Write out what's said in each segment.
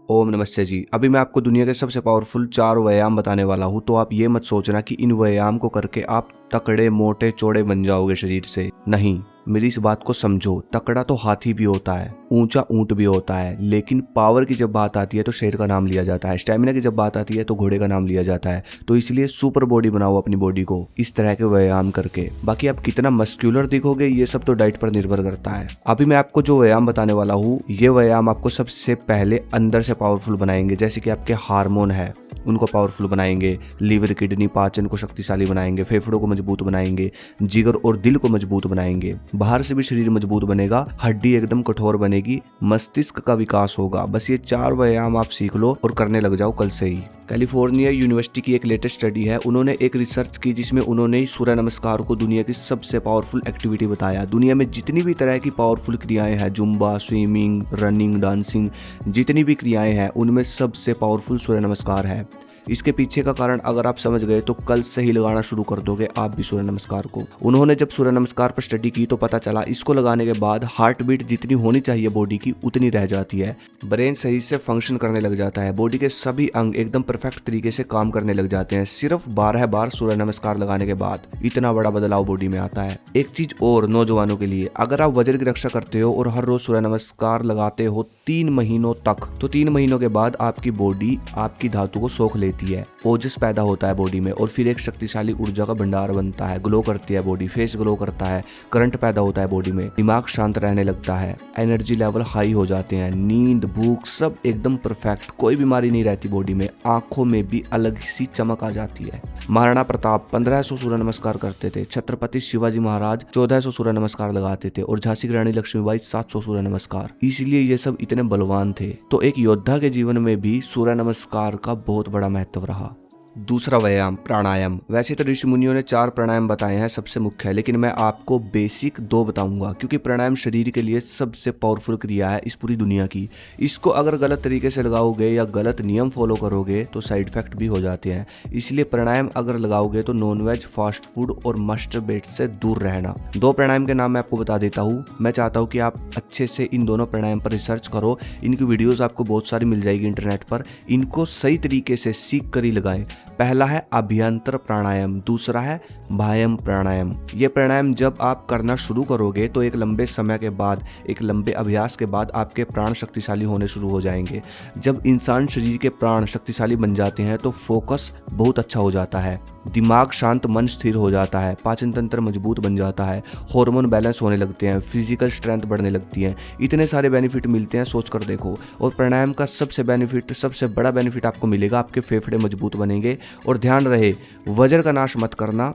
ओम नमस्ते जी। अभी मैं आपको दुनिया के सबसे पावरफुल 4 व्यायाम बताने वाला हूँ। तो आप ये मत सोचना कि इन व्यायाम को करके आप तकड़े मोटे चौड़े बन जाओगे शरीर से। नहीं, मेरी इस बात को समझो। तकड़ा तो हाथी भी होता है, ऊंचा ऊंट भी होता है, लेकिन पावर की जब बात आती है तो शेर का नाम लिया जाता है। स्टेमिना की जब बात आती है तो घोड़े का नाम लिया जाता है। तो इसलिए सुपर बॉडी बनाओ अपनी बॉडी को इस तरह के व्यायाम करके। बाकी आप कितना मस्क्यूलर दिखोगे ये सब तो डाइट पर निर्भर करता है। अभी मैं आपको जो व्यायाम बताने वाला हूँ, ये व्यायाम आपको सबसे पहले अंदर से पावरफुल बनाएंगे। जैसे कि आपके हार्मोन है उनको पावरफुल बनाएंगे, लीवर किडनी पाचन को शक्तिशाली बनाएंगे, फेफड़ों को मजबूत बनाएंगे, जिगर और दिल को मजबूत बनाएंगे। बाहर से भी शरीर मजबूत बनेगा, हड्डी एकदम कठोर बनेगी, मस्तिष्क का विकास होगा। बस ये 4 व्यायाम आप सीख लो और करने लग जाओ कल से ही। कैलिफोर्निया यूनिवर्सिटी की एक लेटेस्ट स्टडी है, उन्होंने एक रिसर्च की जिसमें उन्होंने सूर्य नमस्कार को दुनिया की सबसे पावरफुल एक्टिविटी बताया। दुनिया में जितनी भी तरह की पावरफुल क्रियाएं हैं, जुम्बा, स्विमिंग, रनिंग, डांसिंग, जितनी भी क्रियाएं हैं उनमें सबसे पावरफुल सूर्य नमस्कार है। इसके पीछे का कारण अगर आप समझ गए तो कल से ही लगाना शुरू कर दोगे आप भी सूर्य नमस्कार को। उन्होंने जब सूर्य नमस्कार पर स्टडी की तो पता चला इसको लगाने के बाद हार्ट बीट जितनी होनी चाहिए बॉडी की उतनी रह जाती है, ब्रेन सही से फंक्शन करने लग जाता है, बॉडी के सभी अंग एकदम परफेक्ट तरीके से काम करने लग जाते हैं सिर्फ 12 बार सूर्य नमस्कार लगाने के बाद। इतना बड़ा बदलाव बॉडी में आता है। एक चीज और नौजवानों के लिए, अगर आप वजन की रक्षा करते हो और हर रोज सूर्य नमस्कार लगाते हो 3 महीनों तक, तो 3 महीनों के बाद आपकी बॉडी आपकी धातु को सोख लेती है, ओजस पैदा होता है बॉडी में और फिर एक शक्तिशाली ऊर्जा का भंडार बनता है। ग्लो करती है बॉडी, फेस ग्लो करता है, करंट पैदा होता है बॉडी में, दिमाग शांत रहने लगता है, एनर्जी लेवल हाई हो जाते हैं, नींद भूख सब एकदम परफेक्ट, कोई बीमारी नहीं रहती बॉडी में, आंखों में भी अलग सी चमक आ जाती है। महाराणा प्रताप 1500 सूर्य नमस्कार करते थे, छत्रपति शिवाजी महाराज 1400 सूर्य नमस्कार लगाते थे और झांसी की रानी लक्ष्मीबाई 700 सूर्य नमस्कार। इसलिए ये सब इतने बलवान थे। तो एक योद्धा के जीवन में भी सूर्य नमस्कार का बहुत बड़ा महत्व रहा। दूसरा व्यायाम प्राणायाम। वैसे तो ऋषि मुनियों ने 4 प्राणायाम बताए हैं सबसे मुख्य है, लेकिन मैं आपको बेसिक 2 बताऊंगा क्योंकि प्राणायाम शरीर के लिए सबसे पावरफुल क्रिया है इस पूरी दुनिया की। इसको अगर गलत तरीके से लगाओगे या गलत नियम फॉलो करोगे तो साइड इफेक्ट भी हो जाते हैं। इसलिए प्राणायाम अगर लगाओगे तो नॉनवेज, फास्ट फूड और मास्टरबेट से दूर रहना। 2 प्राणायाम के नाम मैं आपको बता देता हूँ। मैं चाहता हूँ कि आप अच्छे से इन दोनों प्राणायाम पर रिसर्च करो। इनकी वीडियोज आपको बहुत सारी मिल जाएगी इंटरनेट पर। इनको सही तरीके से सीख कर ही लगाएं। पहला है अभ्यंतर प्राणायाम, दूसरा है वायम प्राणायाम। ये प्राणायाम जब आप करना शुरू करोगे तो एक लंबे समय के बाद, एक लंबे अभ्यास के बाद आपके प्राण शक्तिशाली होने शुरू हो जाएंगे। जब इंसान शरीर के प्राण शक्तिशाली बन जाते हैं तो फोकस बहुत अच्छा हो जाता है, दिमाग शांत, मन स्थिर हो जाता है, पाचन तंत्र मजबूत बन जाता है, हार्मोन बैलेंस होने लगते हैं, फिजिकल स्ट्रेंथ बढ़ने लगती है। इतने सारे बेनिफिट मिलते हैं, सोच कर देखो। और प्राणायाम का सबसे बड़ा बेनिफिट आपको मिलेगा, आपके फेफड़े मजबूत बनेंगे। और ध्यान रहे, वजन का नाश मत करना।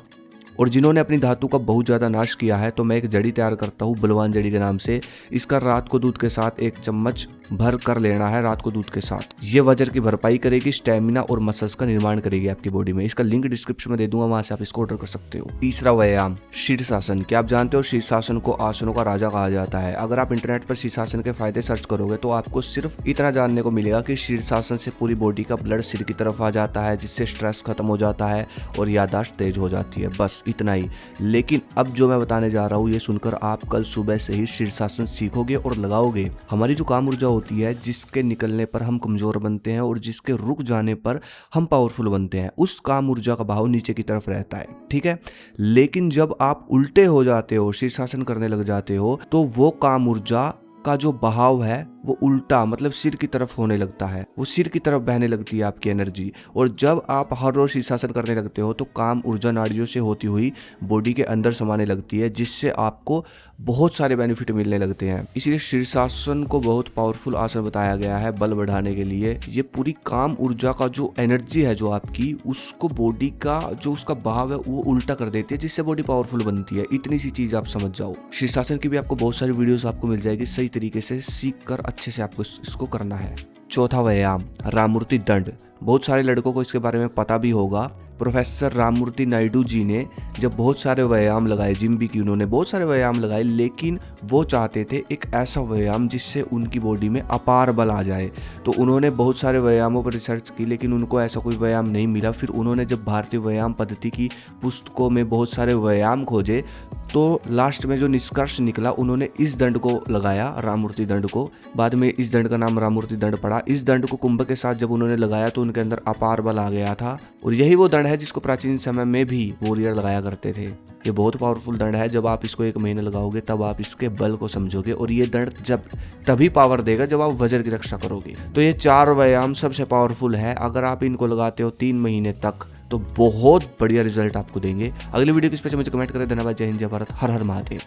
और जिन्होंने अपनी धातु का बहुत ज़्यादा नाश किया है तो मैं एक जड़ी तैयार करता हूँ बलवान जड़ी के नाम से। इसका रात को दूध के साथ 1 चम्मच भर कर लेना है रात को दूध के साथ। ये वजन की भरपाई करेगी, स्टेमिना और मसल्स का निर्माण करेगी आपकी बॉडी में। इसका लिंक डिस्क्रिप्शन में दे दूंगा, वहां से आप इसको ऑर्डर कर सकते हो। तीसरा व्यायाम शीर्षासन। क्या आप जानते हो शीर्षासन को आसनों का राजा कहा जाता है? अगर आप इंटरनेट पर शीर्षासन के फायदे सर्च करोगे तो आपको सिर्फ इतना जानने को मिलेगा कि शीर्षासन से पूरी बॉडी का ब्लड सिर की तरफ आ जाता है, जिससे स्ट्रेस खत्म हो जाता है और याददाश्त तेज हो जाती है। बस इतना ही। लेकिन अब जो मैं बताने जा रहा हूँ ये सुनकर आप कल सुबह से ही शीर्षासन सीखोगे और लगाओगे। हमारी जो काम ऊर्जा होती है, जिसके निकलने पर हम कमजोर बनते हैं और जिसके रुक जाने पर हम पावरफुल बनते हैं, उस काम ऊर्जा का भाव नीचे की तरफ रहता है, ठीक है। लेकिन जब आप उल्टे हो जाते हो, शीर्षासन करने लग जाते हो, तो वो काम ऊर्जा का जो बहाव है वो उल्टा, मतलब सिर की तरफ होने लगता है, वो सिर की तरफ बहने लगती है आपकी एनर्जी। और जब आप हर रोज शीर्षासन करने लगते हो तो काम ऊर्जा नाड़ियों से होती हुई बॉडी के अंदर समाने लगती है, जिससे आपको बहुत सारे बेनिफिट मिलने लगते हैं। इसलिए शीर्षासन को बहुत पावरफुल आसन बताया गया है बल बढ़ाने के लिए। ये पूरी काम ऊर्जा का जो एनर्जी है जो आपकी, उसको बॉडी का जो उसका बहाव है वो उल्टा कर देती है, जिससे बॉडी पावरफुल बनती है। इतनी सी चीज आप समझ जाओ। शीर्षासन की भी आपको बहुत सारी वीडियोस आपको मिल जाएगी, सही तरीके से सीख कर अच्छे से आपको इसको करना है। चौथा व्यायाम रामूर्ति दंड। बहुत सारे लड़कों को इसके बारे में पता भी होगा, प्रोफेसर राममूर्ति नायडू जी ने जब बहुत सारे व्यायाम लगाए, जिम भी की उन्होंने, बहुत सारे व्यायाम लगाए, लेकिन वो चाहते थे एक ऐसा व्यायाम जिससे उनकी बॉडी में अपार बल आ जाए। तो उन्होंने बहुत सारे व्यायामों पर रिसर्च की, लेकिन उनको ऐसा कोई व्यायाम नहीं मिला। फिर उन्होंने जब भारतीय व्यायाम पद्धति की पुस्तकों में बहुत सारे व्यायाम खोजे, तो लास्ट में जो निष्कर्ष निकला, उन्होंने इस दंड को लगाया, राममूर्ति दंड को। बाद में इस दंड का नाम राममूर्ति दंड पड़ा। इस दंड को कुंभ के साथ जब उन्होंने लगाया तो उनके अंदर अपार बल आ गया था, और यही वो दंड है जिसको प्राचीन समय में भी वॉरियर लगाया करते थे। ये बहुत पावरफुल दंड है। जब आप इसको 1 महीने लगाओगे तब आप इसके बल को समझोगे, और ये दंड जब तभी पावर देगा जब आप वज्र की रक्षा करोगे। तो ये 4 व्यायाम सबसे पावरफुल है। अगर आप इनको लगाते हो 3 महीने तक तो बहुत बढ़िया रिजल्ट आपको देंगे। अगली वीडियो किस पे मुझे कमेंट करें। धन्यवाद। जय हिंद, जय भारत, हर हर महादेव।